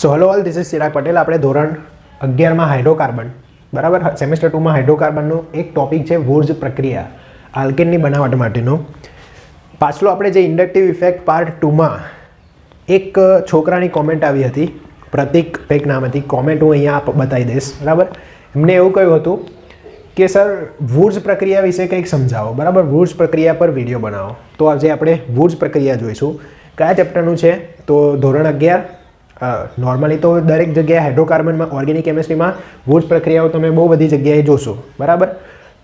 So hello all, this is Chirag Patel. આપણે ધોરણ 11માં hydrocarbon, બરાબર, સેમેસ્ટર 2માં હાઇડ્રોકાર્બનનો એક ટોપિક છે વૂર્જ પ્રક્રિયા, આલ્કેનની બનાવટ માટેનો. પાછલો આપણે જે ઇન્ડક્ટિવ ઇફેક્ટ પાર્ટ 2માં એક છોકરાની કોમેન્ટ આવી હતી, પ્રતિક કંઈક નામ હતી. કોમેન્ટ હું અહીંયા બતાવી દઈશ, બરાબર. એમને એવું કહ્યું હતું કે સર વૂર્જ પ્રક્રિયા વિશે કંઈક સમજાવો, બરાબર, વૂર્જ પ્રક્રિયા પર વિડીયો બનાવો. તો આજે આપણે વૂર્જ પ્રક્રિયા જોઈશું. કયા ચેપ્ટરનું છે? તો ધોરણ 11. નોર્મલી તો દરેક જગ્યાએ હાઇડ્રોકાર્બનમાં, ઓર્ગેનિક કેમિસ્ટ્રીમાં વૂર્જ પ્રક્રિયાઓ તમે બહુ બધી જગ્યાએ જોશો, બરાબર.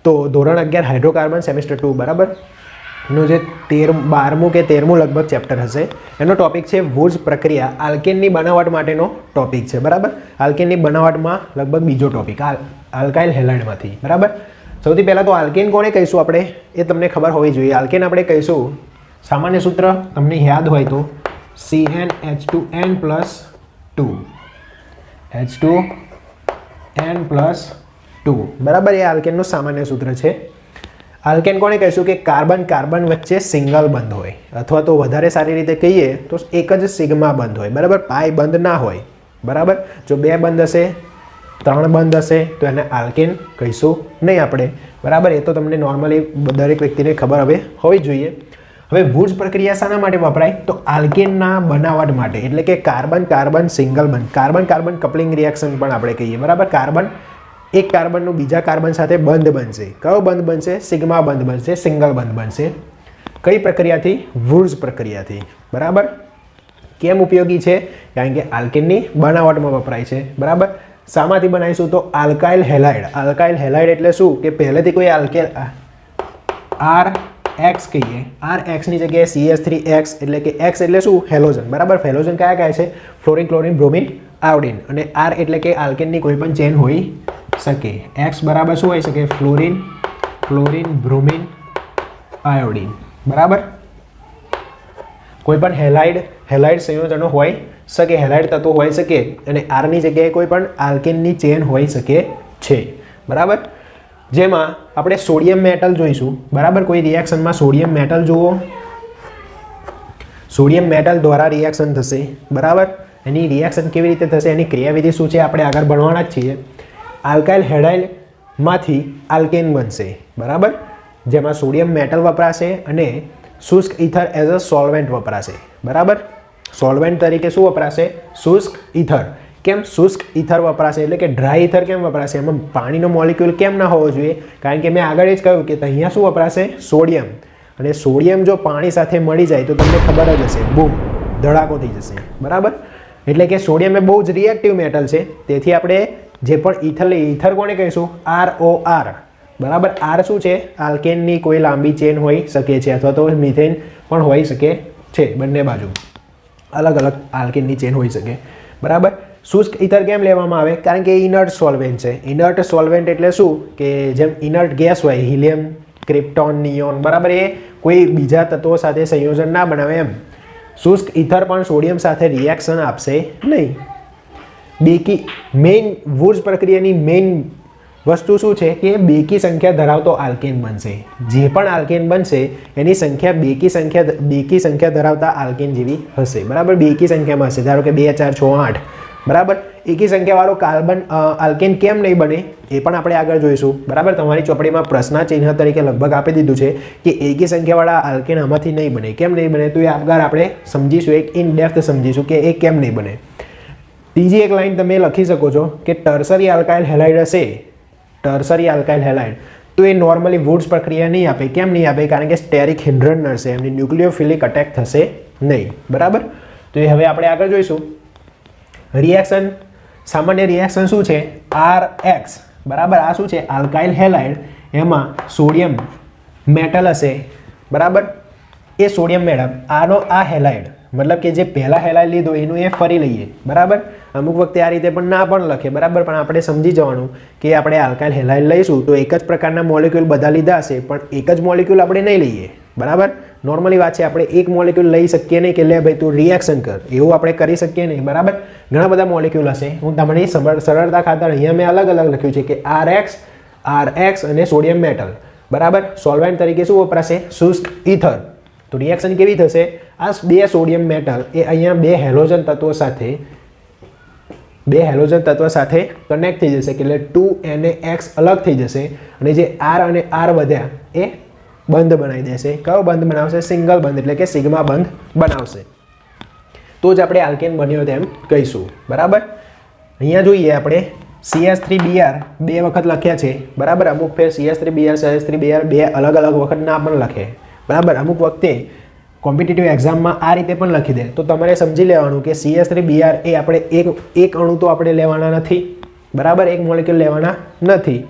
તો ધોરણ 11 હાઇડ્રોકાર્બન સેમેસ્ટર 2, બરાબર, એનું જે 12મું કે 13મું લગભગ ચેપ્ટર હશે, એનો ટોપિક છે વૂર્જ પ્રક્રિયા, આલ્કેનની બનાવટ માટેનો ટોપિક છે, બરાબર. આલ્કેનની બનાવટમાં લગભગ બીજો ટોપિક, આલ્કાઇલ હેલાઇડમાંથી, બરાબર. સૌથી પહેલાં તો આલ્કેન કોને કહીશું આપણે, એ તમને ખબર હોવી જોઈએ. આલ્કેન આપણે કહીશું, સામાન્ય સૂત્ર તમને યાદ હોય તો CnH2n+2, H2n+2, બરાબર. એ આલ્કેનનું સામાન્ય સૂત્ર છે. આલ્કેન કોને કહીશું કે કાર્બન કાર્બન વચ્ચે સિંગલ બંધ હોય, અથવા તો વધારે સારી રીતે કહીએ તો એક જ સિગ્મા બંધ હોય, બરાબર. પાઈ બંધ ના હોય, બરાબર. જો 2 બંધ હશે, 3 બંધ હશે તો એને આલ્કેન કહીશું નહીં આપણે, બરાબર. એ તો તમને નોર્મલી દરેક વ્યક્તિને ખબર હવે હોવી જોઈએ. હવે વૂર્જ પ્રક્રિયા શાના માટે વપરાય? તો આલ્કેનના બનાવટ માટે, એટલે કે કાર્બન કાર્બન સિંગલ બંધ, કાર્બન કાર્બન કપલિંગ રિએક્શન પણ આપણે કહીએ, બરાબર. કાર્બન એક કાર્બનનું બીજા કાર્બન સાથે બંધ બનશે. કયો બંધ બનશે? સિગ્મા બંધ બનશે, સિંગલ બંધ બનશે. કઈ પ્રક્રિયાથી? વૂર્જ પ્રક્રિયાથી, બરાબર. કેમ ઉપયોગી છે? કારણ કે આલ્કેનની બનાવટમાં વપરાય છે, બરાબર. શામાંથી બનાવીશું? તો આલ્કાઇલ હેલાઇડ. આલ્કાઇલ હેલાઇડ એટલે શું? કે પહેલેથી કોઈ આલ્કેન RX કહીએ, RX ની જગ્યાએ CH3X, એટલે કે X એટલે શું? હેલોજન, બરાબર. હેલોજન કયા કયા છે? Fluorine, chlorine, bromine, iodine. અને R એટલે કે આલ્કેનની કોઈ પણ ચેન હોઈ શકે. X બરાબર શું હોઈ શકે? ફ્લોરિન, ક્લોરિન, બ્રોમિન, આયોડિન, બરાબર. કોઈ પણ હેલાઇડ સંયોજનો હોઈ શકે, હેલાઇડ તત્વો હોઈ શકે, અને R ની જગ્યાએ કોઈ પણ આલ્કેનની ચેન હોઈ શકે છે, બરાબર. જેમાં આપણે સોડિયમ મેટલ જોઈશું, બરાબર. કોઈ રિએક્શનમાં સોડિયમ મેટલ જુઓ, સોડિયમ મેટલ દ્વારા રિએક્શન થશે, બરાબર. એની રિએક્શન કેવી રીતે થશે, એની ક્રિયાવિધિ શું છે, આપણે આગળ ભણવાના જ છીએ. આલ્કાઇલ હેલાઇડમાંથી આલ્કેન બનશે, બરાબર. જેમાં સોડિયમ મેટલ વપરાશે અને શુષ્ક ઇથર એઝ અ સોલ્વેન્ટ વપરાશે, બરાબર. સોલ્વેન્ટ તરીકે શું વપરાશે? શુષ્ક ઇથર. કેમ શુષ્ક ઇથર વપરાશે? એટલે કે ડ્રાય ઇથર કેમ વપરાશે? એમાં પાણીનો મોલિક્યુલ કેમ ના હોવો જોઈએ? કારણ કે મેં આગળ જ કહ્યું કે અહીંયા શું વપરાશે? સોડિયમ. અને સોડિયમ જો પાણી સાથે મળી જાય તો તમને ખબર જ હશે, બૂમ, ધડાકો થઈ જશે, બરાબર. એટલે કે સોડિયમ એ બહુ જ રિએક્ટિવ મેટલ છે. તેથી આપણે જે પણ ઇથર લઈએ, ઇથર કોને કહીશું? ROR, બરાબર. R શું છે? આલ્કેનની કોઈ લાંબી ચેન હોઈ શકે છે, અથવા તો મિથેન પણ હોઈ શકે છે. બંને બાજુ અલગ અલગ આલ્કેનની ચેન હોઈ શકે, બરાબર. શુષ્ક ઇથર કેમ લેવામાં આવે? કારણ કે ઇનર્ટ સોલ્વેન્ટ છે. ઇનર્ટ સોલ્વેન્ટ એટલે શું? કે જેમ ઇનર્ટ ગેસ હોય, હિલિયમ, ક્રિપ્ટોન, નિયોન, બરાબર, એ કોઈ બીજા તત્વો સાથે સંયોજન ના બનાવે, એમ શુષ્ક ઇથર પણ સોડિયમ સાથે રિએક્શન આપશે નહીં. બેકી મેઇન વૂર્જ પ્રક્રિયાની મેઇન વસ્તુ શું છે? કે બેકી સંખ્યા ધરાવતો આલ્કેન બનશે. જે પણ આલ્કેન બનશે એની સંખ્યા બેકી સંખ્યા ધરાવતા આલ્કેન જેવી હશે, બરાબર. બેકી સંખ્યામાં હશે. ધારો કે 2, 4, 6, 8, બરાબર. એકી સંખ્યાવાળો કાર્બન આલ્કેન કેમ નહીં બને એ પણ આપણે આગળ જોઈશું, બરાબર. તમારી ચોપડીમાં પ્રશ્ન ચિહ્ન તરીકે લગભગ આપી દીધું છે કે એકી સંખ્યાવાળા આલ્કેન આમાંથી નહીં બને. કેમ નહીં બને? તો એ આગળ આપણે સમજીશું, એક ઇન ડેપ્થ સમજીશું કે એ કેમ નહીં બને. ત્રીજી એક લાઈન તમે લખી શકો છો કે ટર્સરી આલ્કાઇલ હેલાઇડ હશે, ટર્સરી આલ્કાઇલ હેલાઇડ, તો એ નોર્મલી વૂર્જ પ્રક્રિયા નહીં આપે. કેમ નહીં આપે? કારણ કે સ્ટેરિક હિન્ડ્રન હશે, એમની ન્યુક્લિયોફિલિક અટેક થશે નહીં, બરાબર. તો એ હવે આપણે આગળ જોઈશું. રિએક્શન, સામાન્ય રિએક્શન શું છે? RX, બરાબર. આ શું છે? Alkyl halide. એમાં સોડિયમ મેટલ હશે, બરાબર. એ સોડિયમ મેટલ, આનો આ હેલાઇડ, મતલબ કે જે પહેલા હેલાઇડ લીધો એનું એ ફરી લઈએ, બરાબર. અમુક વખતે આ રીતે પણ ના પણ લખે, બરાબર. પણ આપણે સમજી જવાનું કે આપણે આલ્કાઇલ હેલાઇડ લઈશું તો એક જ પ્રકારના મોલિક્યુલ બધા લીધા હશે, પણ એક જ મોલિક્યુલ આપણે નહીં લઈએ, બરાબર. નોર્મલી વાત છે, આપણે એક મોલિક્યુલ લઈ શકીએ નહીં કે લે ભાઈ તું રિએક્શન કર, એવું આપણે કરી શકીએ નહીં, બરાબર. ઘણા બધા મોલિક્યુલ હશે. હું તમને સરળતા ખાતર અહીંયા મેં અલગ અલગ લખ્યું છે કે RX અને સોડિયમ મેટલ, બરાબર. સોલ્વેન્ટ તરીકે શું વપરાશે? શુષ્ક ઇથર. તો રિએક્શન કેવી થશે? આ 2 સોડિયમ મેટલ એ અહીંયા 2 હેલોજન તત્વો સાથે બે હેલોજન તત્વ સાથે કનેક્ટ થઈ જશે એટલે 2NaX અલગ થઈ જશે અને જે R અને R વધ્યા એ બંધ બનાવી દેશે. કયો બંધ બનાવશે? સિંગલ બંધ એટલે કે સિગ્મા બંધ બનાવશે. તો જ આપણે આલ્કેન બન્યો તેમ કહીશું. બરાબર. અહીંયા જોઈએ આપણે CH3Br બે વખત લખ્યા છે. બરાબર. અમુક ફેર CH3Br CH3Br બે અલગ અલગ વખત ના પણ લખે. બરાબર. અમુક વખતે કોમ્પિટિટિવ એક્ઝામમાં આ રીતે પણ લખી દે તો તમારે સમજી લેવાનું કે CH3Br એ આપણે એક અણુ તો આપણે લેવાના નથી. બરાબર. એક મોલેક્યુલ લેવાના નથી.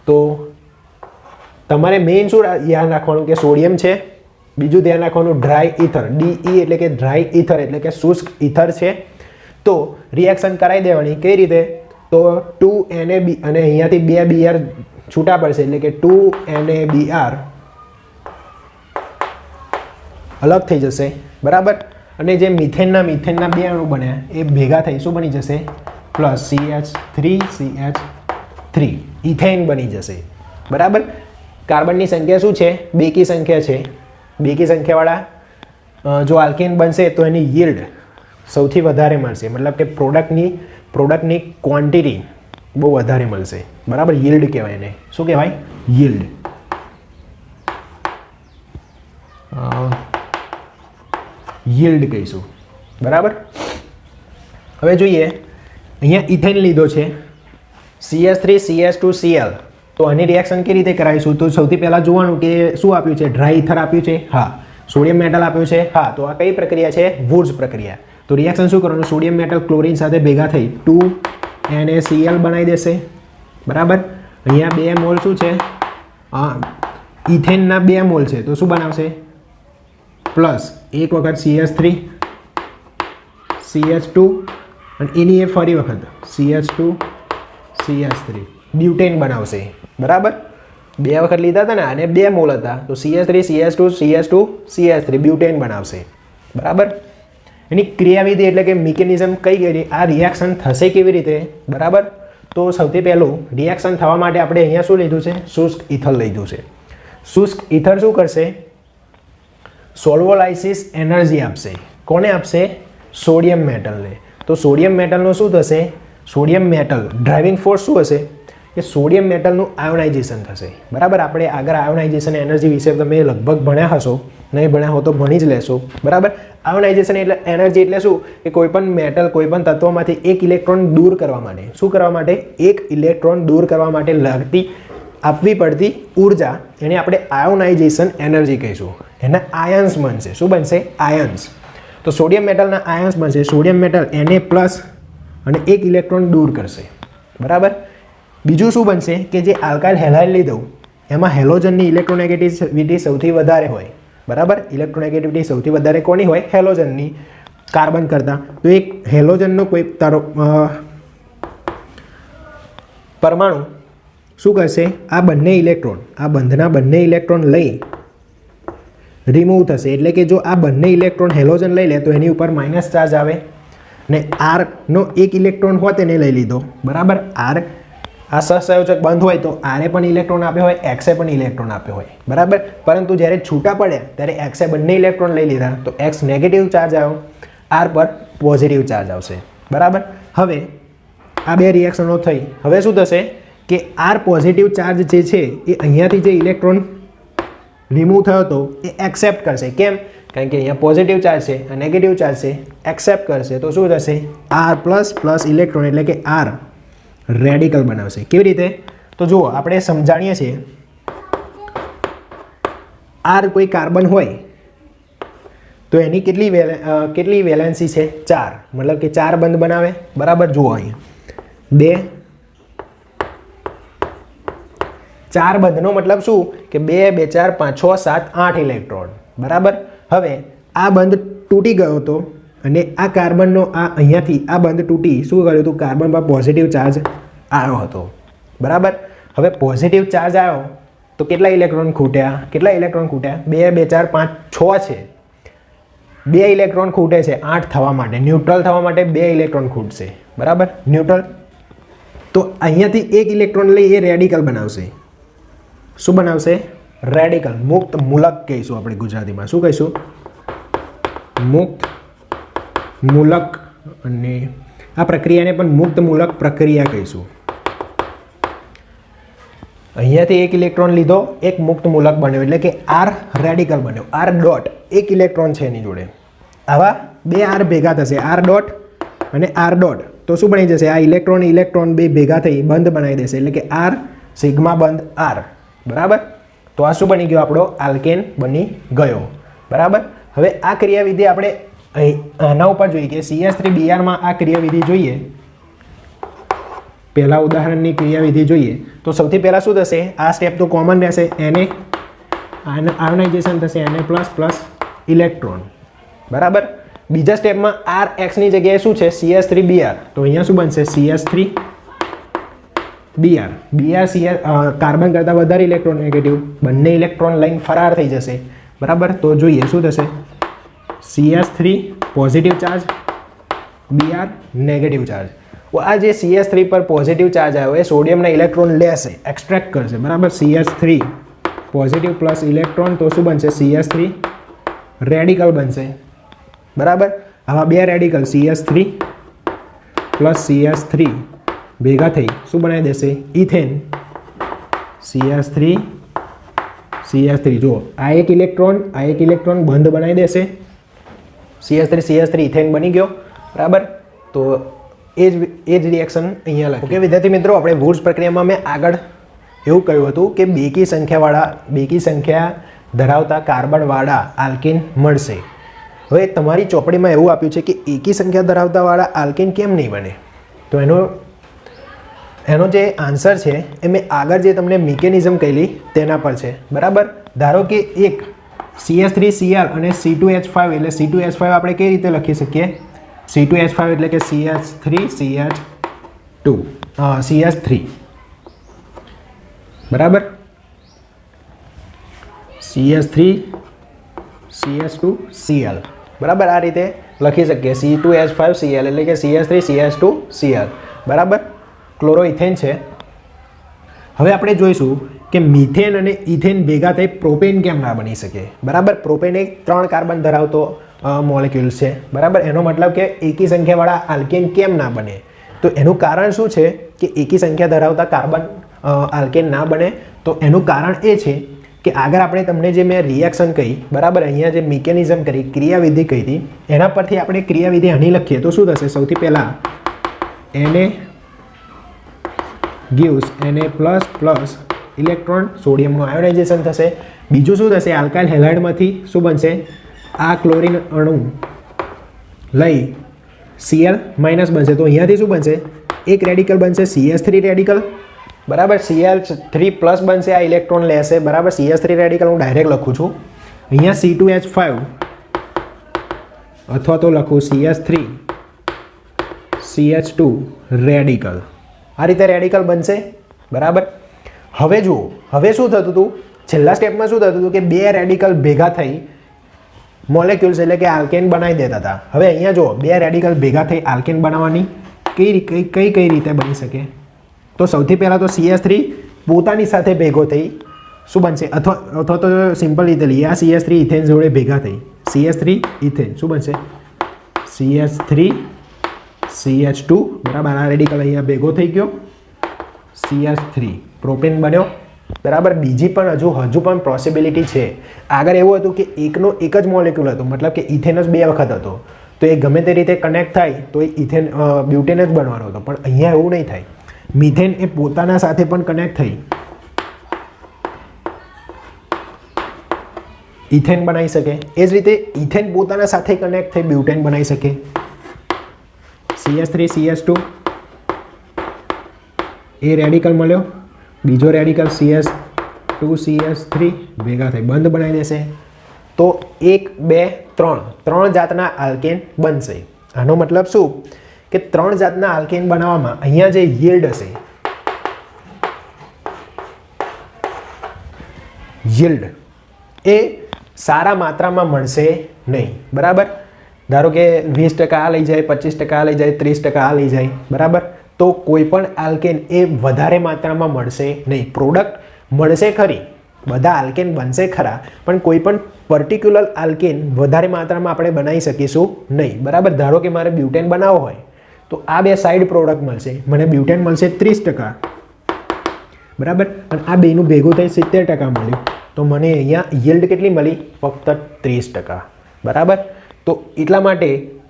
તો તમારે મેઇન શું ધ્યાન રાખવાનું કે સોડિયમ છે. બીજું ધ્યાન રાખવાનું ડ્રાય ઇથર DE એટલે કે ડ્રાય ઇથર એટલે કે શુષ્ક ઇથર છે. તો રિએક્શન કરાવી દેવાની. કઈ રીતે? તો 2NaB અને અહીંયાથી 2 Br છૂટા પડશે એટલે કે 2NaBr અલગ થઈ જશે. બરાબર. અને જે મિથેનના બે અણુ બન્યા એ ભેગા થઈ શું બની જશે? પ્લસ CH3 ઇથેન બની જશે. બરાબર. કાર્બનની સંખ્યા શું છે? બેકી સંખ્યા છે. બેકી સંખ્યાવાળા જો આલ્કેન બનશે તો એની yieldસૌથી વધારે મળશે. મતલબ કે પ્રોડક્ટની ક્વોન્ટિટી બહુ વધારે મળશે. બરાબર. yield કહેવાય એને. શું કહેવાય? yield. yield કહીશું. બરાબર. હવે જોઈએ અહીંયા ઇથેન લીધો છે CH3CH2Cl. તો આની રિએક્શન કેવી રીતે કરાવીશું? તો સૌથી પહેલાં જોવાનું કે શું આપ્યું છે? ડ્રાય ઇથર આપ્યું છે. હા. સોડિયમ મેટલ આપ્યું છે. હા. તો આ કઈ પ્રક્રિયા છે? વુડ્સ પ્રક્રિયા. તો રિએક્શન શું કરવાનું? સોડિયમ મેટલ ક્લોરીન સાથે ભેગા થઈ 2NaCl બનાવી દેશે. બરાબર. અહીંયા 2 મોલ શું છે? ઇથેનના 2 મોલ છે તો શું બનાવશે? પ્લસ એક વખત CH3 CH2 અને એની એ ફરી વખત CH2 CH3 બ્યુટેન બનાવશે. બરાબર. 2 વખત લીધા હતા ને અને 2 મોલ હતા તો CH3 CH2 CH2 CH3 butane બનાવશે. બરાબર. એની ક્રિયાવિધિ એટલે કે મિકેનિઝમ કઈ કરી? આ રિએક્શન થશે કેવી રીતે? બરાબર. તો સૌથી પહેલું રિએક્શન થવા માટે આપણે અહીંયા શું લીધું છે? શુષ્ક ઇથર લીધું છે. શુષ્ક ઇથર શું કરશે? સોલ્વોલાઇસિસ એનર્જી આપશે. કોને આપશે? સોડિયમ મેટલને. તો સોડિયમ મેટલનું શું થશે? સોડિયમ મેટલ ડ્રાઇવિંગ ફોર્સ શું હશે? કે સોડિયમ મેટલનું આયોનાઇઝેશન થશે. બરાબર. આપણે આગળ આયોનાઇઝેશન એનર્જી વિશે તમે લગભગ ભણ્યા હશો. નહીં ભણ્યા હો તો ભણી જ લેશો. બરાબર. આયોનાઇઝેશન એટલે એનર્જી એટલે શું? કે કોઈપણ મેટલ કોઈપણ તત્વમાંથી એક ઇલેક્ટ્રોન દૂર કરવા માટે શું કરવા માટે? એક ઇલેક્ટ્રોન દૂર કરવા માટે લાગતી આપવી પડતી ઉર્જા એને આપણે આયોનાઇઝેશન એનર્જી કહીશું. એના આયન્સ બનશે. શું બનશે? આયન્સ. તો સોડિયમ મેટલના આયન્સ બનશે. સોડિયમ મેટલ Na+ અને એક ઇલેક્ટ્રોન દૂર કરશે. બરાબર. બીજું શું બનશે? કે જે આલ્કાઇલ હેલાઇડ લીધું એમાં હેલોજનની ઇલેક્ટ્રોનેગેટિવિટી સૌથી વધારે હોય. બરાબર. ઇલેક્ટ્રોનેગેટિવિટી સૌથી વધારે કોની હોય? હેલોજનની કાર્બન કરતાં. તો એક હેલોજનનો કોઈ પરમાણુ શું કરશે? આ બંને ઇલેક્ટ્રોન આ બંને ઇલેક્ટ્રોન લઈ રિમૂવ થશે. એટલે કે જો આ બંને ઇલેક્ટ્રોન હેલોજન લઈ લે તો એની ઉપર માઇનસ ચાર્જ આવે ને આરનો એક ઇલેક્ટ્રોન હોત એને લઈ લીધો. બરાબર. આર આ સહસંયોજક બંધ હોય તો આરે પણ ઇલેક્ટ્રોન આપ્યો હોય, એક્સે પણ ઇલેક્ટ્રોન આપ્યો હોય. બરાબર. પરંતુ જ્યારે છૂટા પડે ત્યારે એક્સે બંને ઇલેક્ટ્રોન લઈ લીધા તો એક્સ નેગેટિવ ચાર્જ આવ્યો, આર પર પોઝિટિવ ચાર્જ આવશે. બરાબર. હવે આ બે રિએક્શનો થઈ. હવે શું થશે? કે આર પોઝિટિવ ચાર્જ જે છે એ અહીંયાથી જે ઇલેક્ટ્રોન રિમૂવ થયો હતો એ એક્સેપ્ટ કરશે. કેમ? કારણ કે અહીંયા પોઝિટિવ ચાર્જ છે આ નેગેટિવ ચાર્જ છે. એક્સેપ્ટ કરશે તો શું થશે? આર પ્લસ ઇલેક્ટ્રોન એટલે કે આર રેડિકલ બનાવશે. કેવી રીતે? તો જુઓ આપણે સમજાણીએ છીએ. આર કોઈ કાર્બન હોય તો એની કેટલી વેલેન્સી છે? 4. મતલબ કે 4 બંધ બનાવે. બરાબર. જુઓ અહીંયા 2 4 બંધનો મતલબ શું? કે 2 2 4 5 6 7 8 ઇલેક્ટ્રોન. બરાબર. હવે આ બંધ તૂટી ગયો હતો અને આ કાર્બનનો અહીંયાથી આ બંધ તૂટી શું કર્યું હતું? કાર્બન પર પોઝિટિવ ચાર્જ આવ્યો હતો. બરાબર. હવે પોઝિટિવ ચાર્જ આવ્યો તો કેટલા ઇલેક્ટ્રોન ખૂટ્યા? 2 2 4 5 6 છે. 2 ઇલેક્ટ્રોન ખૂટે છે 8 થવા માટે. ન્યુટ્રલ થવા માટે 2 ઇલેક્ટ્રોન ખૂટશે. બરાબર. ન્યુટ્રલ. તો અહીંયાથી એક ઇલેક્ટ્રોન લઈ એ રેડિકલ બનાવશે. શું બનાવશે? રેડિકલ. મુક્ત મૂલક કહીશું આપણે ગુજરાતીમાં. શું કહીશું? મુક્ત મૂલક. અને આ પ્રક્રિયાને પણ મુક્ત મૂલક પ્રક્રિયા કહીશું. અહીંયાથી એક ઇલેક્ટ્રોન લીધો, એક મુક્ત મૂલક બન્યો એટલે કે આર રેડિકલ બન્યો. આર ડોટ એક ઇલેક્ટ્રોન છે એની જોડે. આવા બે આર ભેગા થશે, આર ડોટ અને આર ડોટ, તો શું બની જશે? આ ઇલેક્ટ્રોન ઇલેક્ટ્રોન બે ભેગા થઈ બંધ બનાવી દેશે એટલે કે આર સિગ્મા બંધ આર. બરાબર, તો આ શું બની ગયો? આપણો આલ્કેન બની ગયો. બરાબર, હવે આ ક્રિયાવિધિ આપણે આના ઉપર જોઈએ કે CH3Br માં આ ક્રિયાવિધિ જોઈએ. પહેલા ઉદાહરણની ક્રિયાવિધિ જોઈએ તો સૌથી પહેલા શું થશે? આ સ્ટેપ તો કોમન રહેશે, એને આયોનાઇઝેશન થશે, Na++ ઇલેક્ટ્રોન. બરાબર, બીજા સ્ટેપમાં RX ની જગ્યાએ શું છે? CH3Br, તો અહીંયા શું બનશે? CH3Br. Br કાર્બન કરતાં વધારે ઇલેક્ટ્રોન નેગેટિવ, બંને ઇલેક્ટ્રોન લઈને ફરાર થઈ જશે. બરાબર, તો જોઈએ શું થશે? CH3 positive charge, Br negative charge. આ જે CH3 પર પોઝિટિવ ચાર્જ આવ્યો એ સોડિયમના ઇલેક્ટ્રોન લેશે, એક્સટ્રેક્ટ કરશે. બરાબર, CH3 પોઝિટિવ પ્લસ ઇલેક્ટ્રોન, તો શું બનશે? CH3 રેડિકલ બનશે. બરાબર, આવા બે રેડિકલ CH3 પ્લસ CH3 ભેગા થઈ શું બનાવી દેશે? ઇથેન. CH3 જુઓ, આ એક ઇલેક્ટ્રોન બંધ બનાવી દેશે, CH3 ઇથેન બની ગયો. બરાબર, તો એ જ રિએક્શન અહીંયા લખે. ઓકે વિદ્યાર્થી મિત્રો, આપણે વુડ્સ પ્રક્રિયામાં મેં આગળ એવું કહ્યું હતું કે બેકી સંખ્યા ધરાવતા કાર્બનવાળા આલ્કેન મળશે. હવે તમારી ચોપડીમાં એવું આપ્યું છે કે એકી સંખ્યા ધરાવતાવાળા આલ્કેન કેમ નહીં બને? તો એનો જે આન્સર છે એ મેં આગળ જે તમને મિકેનિઝમ કહેલી તેના પર છે. બરાબર, ધારો કે એક CH3Cl અને C2H5 એટલે C2H5 આપણે કઈ રીતે લખી શકીએ? C2H5 એટલે કે CH3 બરાબર, CH3CH2Cl. બરાબર, આ રીતે લખી શકીએ. C2H5Cl એટલે કે CH3CH2Cl. બરાબર, ક્લોરોઇથેન છે. હવે આપણે જોઈશું કે મિથેન અને ઇથેન ભેગા થઈ પ્રોપેન કેમ ના બની શકે. બરાબર, પ્રોપેન એક 3 કાર્બન ધરાવતો મોલેક્યુલ છે. બરાબર, એનો મતલબ કે એકી સંખ્યાવાળા આલ્કેન કેમ ના બને? તો એનું કારણ શું છે કે એકી સંખ્યા ધરાવતા કાર્બન આલ્કેન ના બને? તો એનું કારણ એ છે કે આગળ આપણે તમને જે મેં રિએક્શન કહી, બરાબર, અહીંયા જે મિકેનિઝમ કરી, ક્રિયાવિધિ કહી હતી, એના પરથી આપણે ક્રિયાવિધિ આની લખીએ તો શું થશે? સૌથી પહેલાં Na gives Na++ ઇલેક્ટ્રોન, સોડિયમનું આયોનાઇઝેશન થશે. બીજું શું થશે? આલ્કાઇલ હેલાઇડમાંથી શું બનશે? આ ક્લોરીન અણુ લઈ Cl- બનશે. તો અહીંયાથી શું બનશે? એક રેડિકલ બનશે, CH3 રેડિકલ. બરાબર, Cl3+ બનશે, આ ઇલેક્ટ્રોન લેશે. બરાબર, CH3 રેડિકલ હું ડાયરેક્ટ લખું છું. અહીંયા C2H5 અથવા તો લખું CH3CH2 રેડિકલ. આ રીતે રેડિકલ બનશે. બરાબર, હવે જુઓ, હવે શું થતું હતું? છેલ્લા સ્ટેપમાં શું થતું હતું કે બે રેડિકલ ભેગા થઈ મોલેક્યુલ્સ એટલે કે આલ્કેન બનાવી દેતા હતા. હવે અહીંયા જો બે રેડિકલ ભેગા થઈ આલ્કેન બનાવવાની કઈ રીતે બની શકે? તો સૌથી પહેલાં તો CH3 પોતાની સાથે ભેગો થઈ શું બનશે? અથવા તો સિમ્પલ રીતે લઈએ, આ CH3 ઇથેન જોડે ભેગા થઈ CH3 ઇથેન શું બનશે? CH3 CH2. બરાબર, આ રેડિકલ અહીંયા ભેગો થઈ ગયો, CH3 પ્રોપેન બન્યો. બરાબર, બીજી પણ હજુ પણ પોસિબિલિટી છે. આગળ એવું હતું કે એક જ મોલેક્યુલ હતો, મતલબ કે ઇથેન જ 2 વખત હતો, તો એ ગમે તે રીતે કનેક્ટ થાય તો એ બ્યુટેન જ બનવાનો હતો. પણ અહીંયા એવું નહીં થાય. મિથેન એ પોતાના સાથે પણ કનેક્ટ થઈ ઇથેન બનાવી શકે. એ જ રીતે ઇથેન પોતાના સાથે કનેક્ટ થઈ બ્યુટેન બનાવી શકે. CH3 CH2 એ રેડિકલ મળ્યો, બીજો રેડિકલ CH2 CH3 ભેગા થઈ બંધ બનાવી દેશે. તો 1 2 3 જાતના આલ્કેન બનશે. આનો મતલબ શું કે 3 જાતના આલ્કેન બનાવવામાં અહીંયા જે યીલ્ડ હશે, યીલ્ડ એ સારા માત્રામાં મળશે નહીં. બરાબર, ધારો કે 20% આ લઈ જાય, 25% આ લઈ જાય, 30% આ લઈ જાય. બરાબર, તો કોઈ પણ આલ્કેન એ વધારે માત્રામાં મળશે નહીં. પ્રોડક્ટ મળશે ખરી, બધા આલ્કેન બનશે ખરા, પણ કોઈ પણ પર્ટિક્યુલર આલ્કેન વધારે માત્રામાં આપણે બનાવી શકીશું નહીં. બરાબર, ધારો કે મારે બ્યુટેન બનાવવો હોય તો આ બે સાઈડ પ્રોડક્ટ મળશે, મને બ્યુટેન મળશે 30%, બરાબર, અને આ બેનું ભેગું થઈ 70% મળ્યું, તો મને અહીંયા યીલ્ડ કેટલી મળી? ફક્ત 30%, બરાબર. તો એટલા માટે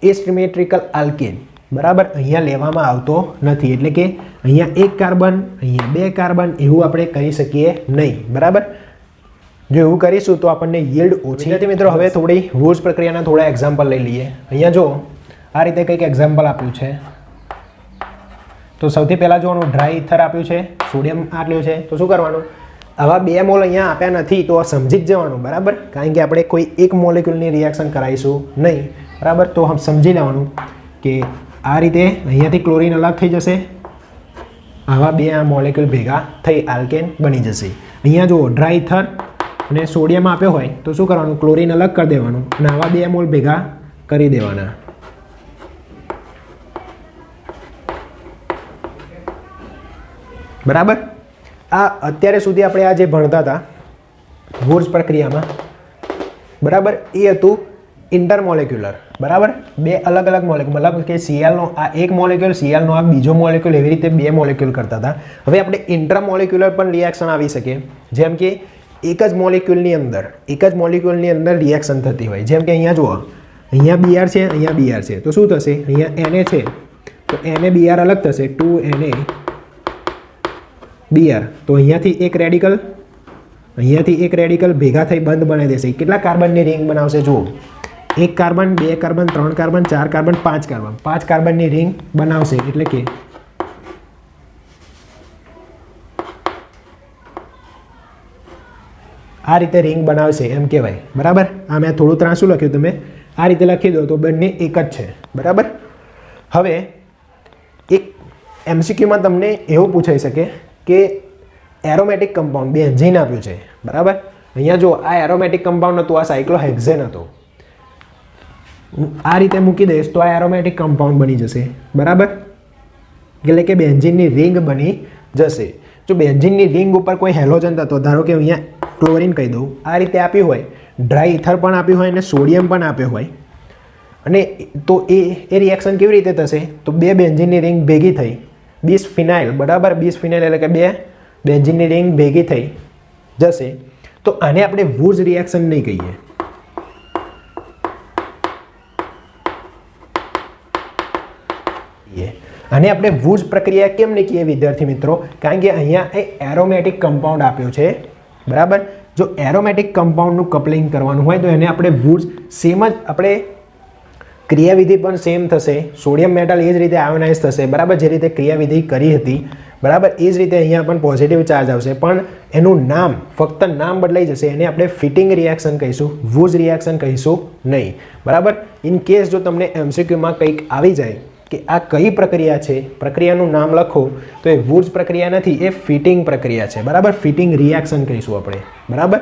એસિમેટ્રિકલ આલ્કેન, બરાબર, અહીંયા લેવામાં આવતો નથી, એટલે કે અહીંયા એક કાર્બન, અહીંયા બે કાર્બન એવું આપણે કરી શકીએ નહીં, બરાબર. જો એવું કરીશું તો આપણને યીલ્ડ ઓછી નથી. મિત્રો હવે થોડી વૂર્સ પ્રક્રિયાના થોડા એક્ઝામ્પલ લઈ લઈએ. અહીંયા જો આ રીતે કંઈક એક્ઝામ્પલ આપ્યું છે, તો સૌથી પહેલાં જોવાનું ડ્રાય ઇથર આપ્યું છે, સોડિયમ આપ્યું છે, તો શું કરવાનું? આવા 2 મોલ અહીંયા આપ્યા નથી તો સમજી જ જવાનું, બરાબર, કારણ કે આપણે કોઈ એક મોલેક્યુલની રિએક્શન કરાવીશું નહીં, બરાબર. તો સમજી લેવાનું કે આ રીતે અહીંયાથી ક્લોરીન અલગ થઈ જશે, આવા 2 મોલેક્યુલ ભેગા થઈ આલ્કેન બની જશે. અહીંયા જુઓ ડ્રાય ઇથર અને સોડિયમ આપ્યો હોય તો શું કરવાનું? ક્લોરીન અલગ કરી દેવાનું અને આવા 2 મોલ ભેગા કરી દેવાના. બરાબર. આ અત્યારે સુધી આપણે આ જે ભણતા હતા વૂર્સ પ્રક્રિયામાં, બરાબર, એ હતું ઇન્ટરમોલેક્યુલર, બરાબર, 2 અલગ અલગ મોલેક્યુલ, મતલબ કે સીએલનો આ એક મોલેક્યુલ, સીએલનો આ બીજો મોલેક્યુલ, એવી રીતે 2 મોલેક્યુલ કરતા હતા. હવે આપણે ઇન્ટરમોલેક્યુલર પણ રિએક્શન આવી શકે, જેમ કે એક જ મોલેક્યુલની અંદર રિએક્શન થતી હોય, જેમ કે અહીંયા જુઓ, અહીંયા બીઆર છે, અહીંયા બીઆર છે, તો શું થશે? અહીંયા Na છે તો Na બીઆર અલગ થશે, 2Na બીઆર, તો અહીંયાથી એક રેડિકલ ભેગા થઈ બંધ બનાવી દેશે. કેટલા કાર્બનની રિંગ બનાવશે? જુઓ, 1 કાર્બન, 2 કાર્બન, 3 કાર્બન, 4 કાર્બન, 5 કાર્બનની રિંગ બનાવશે, એટલે કે આ રીતે રિંગ બનાવશે એમ કહેવાય, બરાબર. આ મેં થોડું ત્રાંસું લખ્યું, તમે આ રીતે લખી દો તો બંને એક જ છે, બરાબર. હવે એક MCQમાં તમને એવું પૂછાઈ શકે કે એરોમેટિક કમ્પાઉન્ડ બેન્ઝીન આપ્યું છે, બરાબર. અહીંયા જો આ એરોમેટિક કમ્પાઉન્ડ હતું, આ સાયક્લોહેક્ઝેન હતો, આ રીતે મૂકી દઈશ તો આ એરોમેટિક કમ્પાઉન્ડ બની જશે, બરાબર, એટલે કે બેન્ઝીનની રિંગ બની જશે. જો બેન્ઝીનની રિંગ ઉપર કોઈ હેલોજન થતો, ધારો કે અહીંયા ક્લોરીન કહી દઉં, આ રીતે આપ્યું હોય, ડ્રાય ઇથર પણ આપ્યું હોય અને સોડિયમ પણ આપ્યો હોય, અને તો એ રિએક્શન કેવી રીતે થશે? તો 2 બેન્ઝીનની રિંગ ભેગી થઈ બિસફિનાઇલ, બરાબર, બિસફિનાઇલ એટલે કે 2 બેન્ઝીનની રિંગ ભેગી થઈ જશે, તો આને આપણે વૂર્સ રિએક્શન નહીં કહીએ. આને આપણે વૂર્સ પ્રક્રિયા કેમ નહીં કહીએ વિદ્યાર્થી મિત્રો? કારણ કે અહીંયા એરોમેટિક કમ્પાઉન્ડ આપ્યો છે, બરાબર. જો એરોમેટિક કમ્પાઉન્ડનું કપલિંગ કરવાનું હોય તો એને આપણે વૂર્સ, સેમ જ આપણે ક્રિયાવિધિ પણ સેમ થશે, સોડિયમ મેટલ એ જ રીતે આયોનાઇઝ થશે, બરાબર, જે રીતે ક્રિયાવિધિ કરી હતી, બરાબર, એ જ રીતે અહીંયા પણ પોઝિટિવ ચાર્જ આવશે, પણ એનું નામ, ફક્ત નામ બદલાઈ જશે. એને આપણે ફિટિંગ રિએક્શન કહીશું, વૂર્સ રિએક્શન કહીશું નહીં, બરાબર. ઇન કેસ જો તમને MCQમાં કંઈક આવી જાય કે આ કઈ પ્રક્રિયા છે, પ્રક્રિયાનું નામ લખો તો એ વૂર્સ પ્રક્રિયા નથી, એ ફિટિંગ પ્રક્રિયા છે, બરાબર, ફિટિંગ રિએક્શન કહીશું આપણે, બરાબર.